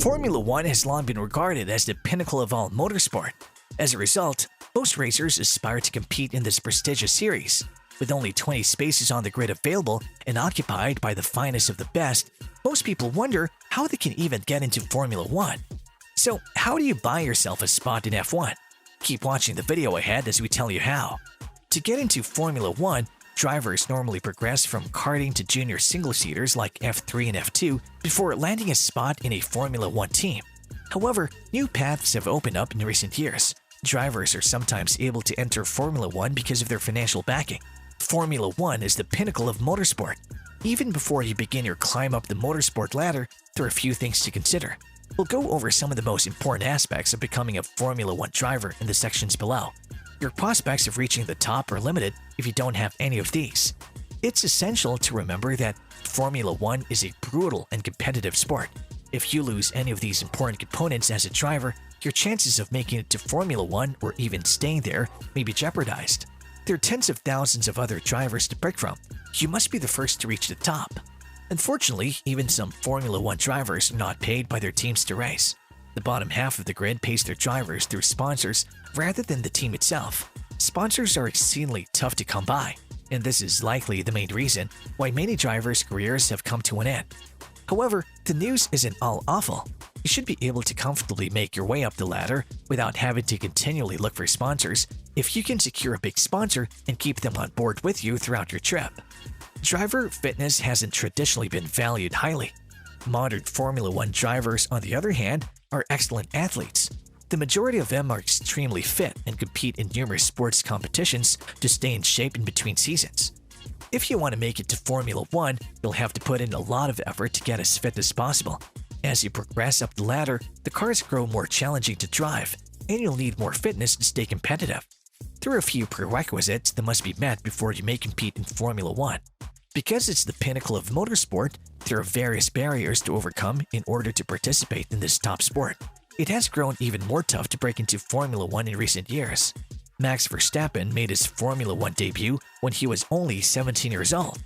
Formula One has long been regarded as the pinnacle of all motorsport. As a result, most racers aspire to compete in this prestigious series. With only 20 spaces on the grid available and occupied by the finest of the best, most people wonder how they can even get into Formula One. So, how do you buy yourself a spot in F1? Keep watching the video ahead as we tell you how. To get into Formula One, drivers normally progress from karting to junior single-seaters like F3 and F2 before landing a spot in a Formula One team. However, new paths have opened up in recent years. Drivers are sometimes able to enter Formula One because of their financial backing. Formula One is the pinnacle of motorsport. Even before you begin your climb up the motorsport ladder, there are a few things to consider. We'll go over some of the most important aspects of becoming a Formula One driver in the sections below. Your prospects of reaching the top are limited if you don't have any of these. It's essential to remember that Formula One is a brutal and competitive sport. If you lose any of these important components as a driver, your chances of making it to Formula One or even staying there may be jeopardized. There are tens of thousands of other drivers to pick from. You must be the first to reach the top. Unfortunately, even some Formula One drivers are not paid by their teams to race. The bottom half of the grid pays their drivers through sponsors rather than the team itself. Sponsors are exceedingly tough to come by, and this is likely the main reason why many drivers' careers have come to an end. However, the news isn't all awful. You should be able to comfortably make your way up the ladder without having to continually look for sponsors if you can secure a big sponsor and keep them on board with you throughout your trip. Driver fitness hasn't traditionally been valued highly. Modern Formula One drivers, on the other hand, are excellent athletes. The majority of them are extremely fit and compete in numerous sports competitions to stay in shape in between seasons. If you want to make it to Formula One, you'll have to put in a lot of effort to get as fit as possible. As you progress up the ladder, the cars grow more challenging to drive, and you'll need more fitness to stay competitive. There are a few prerequisites that must be met before you may compete in Formula One. Because it's the pinnacle of motorsport, there are various barriers to overcome in order to participate in this top sport. It has grown even more tough to break into Formula One in recent years. Max Verstappen made his Formula One debut when he was only 17 years old.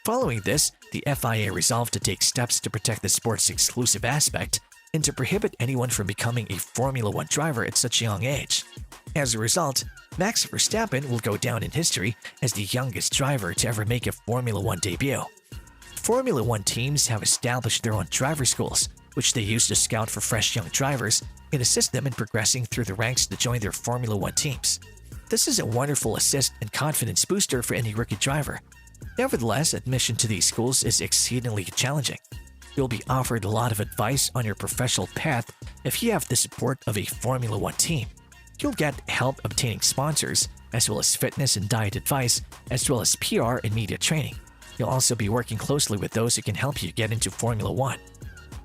Following this, the FIA resolved to take steps to protect the sport's exclusive aspect and to prohibit anyone from becoming a Formula One driver at such a young age. As a result, Max Verstappen will go down in history as the youngest driver to ever make a Formula One debut. Formula One teams have established their own driver schools, which they use to scout for fresh young drivers and assist them in progressing through the ranks to join their Formula One teams. This is a wonderful assist and confidence booster for any rookie driver. Nevertheless, admission to these schools is exceedingly challenging. You'll be offered a lot of advice on your professional path if you have the support of a Formula One team. You'll get help obtaining sponsors, as well as fitness and diet advice, as well as PR and media training. You'll also be working closely with those who can help you get into Formula One.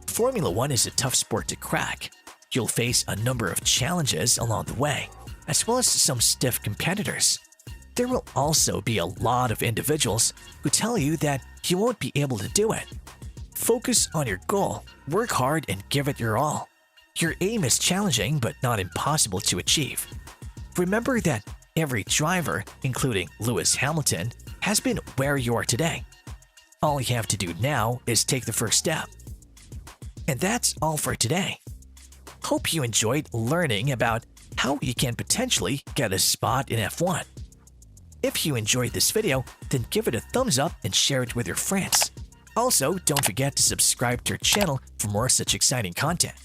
Formula One is a tough sport to crack. You'll face a number of challenges along the way, as well as some stiff competitors. There will also be a lot of individuals who tell you that you won't be able to do it. Focus on your goal, work hard, and give it your all. Your aim is challenging but not impossible to achieve. Remember that every driver, including Lewis Hamilton, has been where you are today. All you have to do now is take the first step. And that's all for today. Hope you enjoyed learning about how you can potentially get a spot in F1. If you enjoyed this video, then give it a thumbs up and share it with your friends. Also, don't forget to subscribe to our channel for more such exciting content.